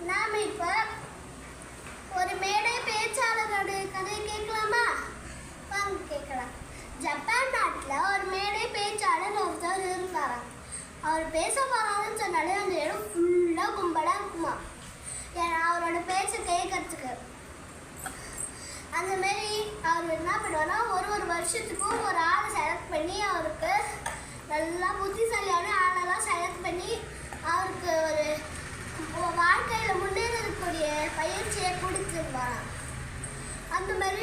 நாம இப்ப ஒரு மேடை பேச்சாளர்களுடைய கதையை கேட்கலாமா? வாங்க கேட்கலாம். ஜப்பான் நாட்டில் ஒரு மேடை பேச்சாளர் ஒருத்தர் இருந்தாராம். அவர் பேச போறாருன்னு சொன்னாலே அந்த இடம் ஃபுல்லாக கும்பலாக இருக்குமா. ஏன்னா அவரோட பேச்சை கேட்கறதுக்கு. அந்த மாரி அவர் என்ன பண்ணுவார்னா ஒரு வருஷத்துக்கும் ஒரு ஆளை செலக்ட் பண்ணி அவருக்கு நல்லா புத்திசாலியான ஆளெல்லாம் செலக்ட் பண்ணி அவருக்கு ஒரு வாழ்க்கையில் முன்னேறக்கூடிய பயிற்சியை கொடுத்துருவாராம். அந்த மாதிரி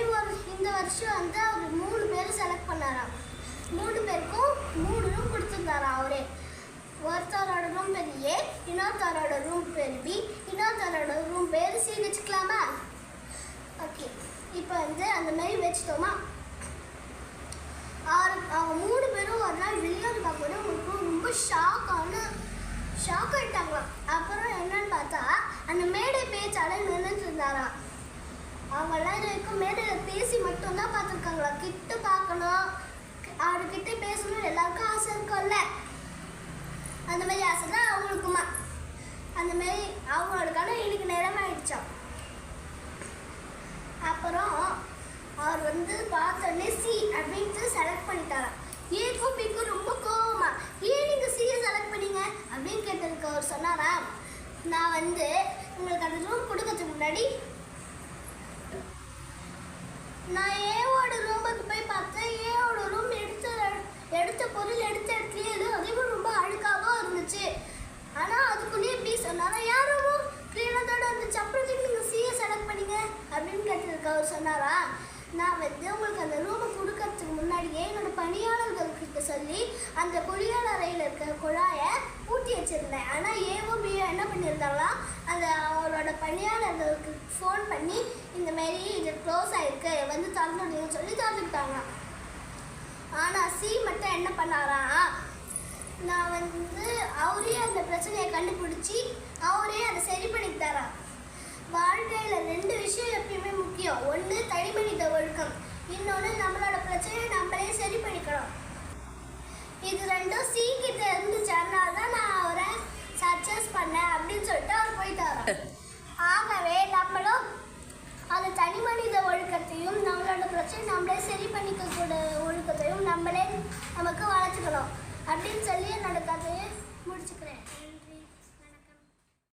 இந்த வருஷம் வந்து அவர் 3 பேர் செலக்ட் பண்ணாராம். 3 பேருக்கும் 3 ரூம் கொடுத்துருந்தாராம் அவரே. ஒருத்தரோட ரூம் பேர் ஏ, இன்னொருத்தரோட ரூம் பேர் பி, இன்னொருத்தரோட ரூம் பேர் சி வச்சுக்கலாமா? ஓகே, இப்போ வந்து அந்த மாதிரி வச்சுட்டோமா? அவங்க 3 பேரும் ஒரு நாள் வெளியே பார்க்கணும். அவங்களுக்கு ரொம்ப ஷாக் ஆகிட்டாங்களாம். அப்புறம் என்னன்னு பார்த்தா அந்த மேடை பேச்சாளர் நின்றுட்டு இருந்தாராம். அவங்கெல்லாம் இது வரைக்கும் மேடையில் பேசி மட்டும்தான் பார்த்துருக்காங்களா. கிட்ட பார்க்கணும், அவர்கிட்ட பேசணும் எல்லாருக்கும் ஆசை இருக்கும்ல. அந்த மாதிரி ஆசை தான் அவங்களுக்குமா. அந்த மாதிரி அவங்களுக்கான இன்னைக்கு நேரமாயிடுச்சான். அப்புறம் அவர் வந்து பார்த்தோன்னே சி அப்படின்ட்டு செலக்ட் பண்ணிட்டாராம். ஏக்கும் பிக்கும் ரொம்ப கோவமா, ஏன் நீங்கள் சியை செலக்ட் பண்ணீங்க அப்படின்னு கேட்டதுக்கு அவர் சொன்னாரா, நான் வந்து உங்களுக்கு அந்த ரூம் கொடுக்கறதுக்கு முன்னாடி நான் ஏவோட ரூமுக்கு போய் பார்த்தேன். ஏவோட ரூம் எடுத்த பொருள் எடுத்த இடத்துலயே அதுவும் ரொம்ப அழுக்காகவும் இருந்துச்சு. ஆனால் அதுக்குள்ளேயே பி சொன்னாரா, யார் ரூமும் கிளீனத்தோட இருந்துச்சு, அப்புறம் நீங்கள் சியை செலக்ட் பண்ணீங்க அப்படின்னு கேட்டதுக்கு அவர் சொன்னாரா, நான் வந்து உங்களுக்கு அந்த ரூமை கொடுக்கறதுக்கு முன்னாடியே என்னோட பணியாளர்கள்கிட்ட சொல்லி அந்த குளியல் அறையில் இருக்கிற குழாயை பூட்டி வச்சுருந்தேன். ஆனால் ஏவும் பியும் என்ன பண்ணியிருந்தாங்களா, அந்த அவரோட பணியாளர்களுக்கு ஃபோன் பண்ணி இந்த மாரி இது க்ளோஸ் ஆகிருக்கு வந்து திறந்துடுங்கன்னு சொல்லி திறந்துக்கிட்டாங்க. ஆனால் சி மட்டும் என்ன பண்ணாரா, நான் வந்து அவரே அந்த பிரச்சனையை கண்டுபிடிச்சி அவரே அதை சரி பண்ணிக்கிட்டாரா. வாழ்க்கையில் 2 விஷயம் எப்பயுமே முக்கியம். ஒன்று தனிமனித ஒழுக்கம், இன்னொன்று நம்மளோட பிரச்சனையை நம்மளே சரி பண்ணிக்கணும். இது 2ம் சி கிட்ட இருந்துச்சு. அதனால தான் நான் அவரை சஜஸ்ட் பண்ணேன் அப்படின்னு சொல்லிட்டு அவர் போயிட்டாராம். ஆகவே நம்மளும் அந்த தனிமனித ஒழுக்கத்தையும் நம்மளோட பிரச்சனை நம்மளே சரி பண்ணிக்கக்கூடிய ஒழுக்கத்தையும் நம்மளே நமக்கு வளர்த்துக்கணும் அப்படின்னு சொல்லி என்னோட கதையை முடிச்சுக்கிறேன்.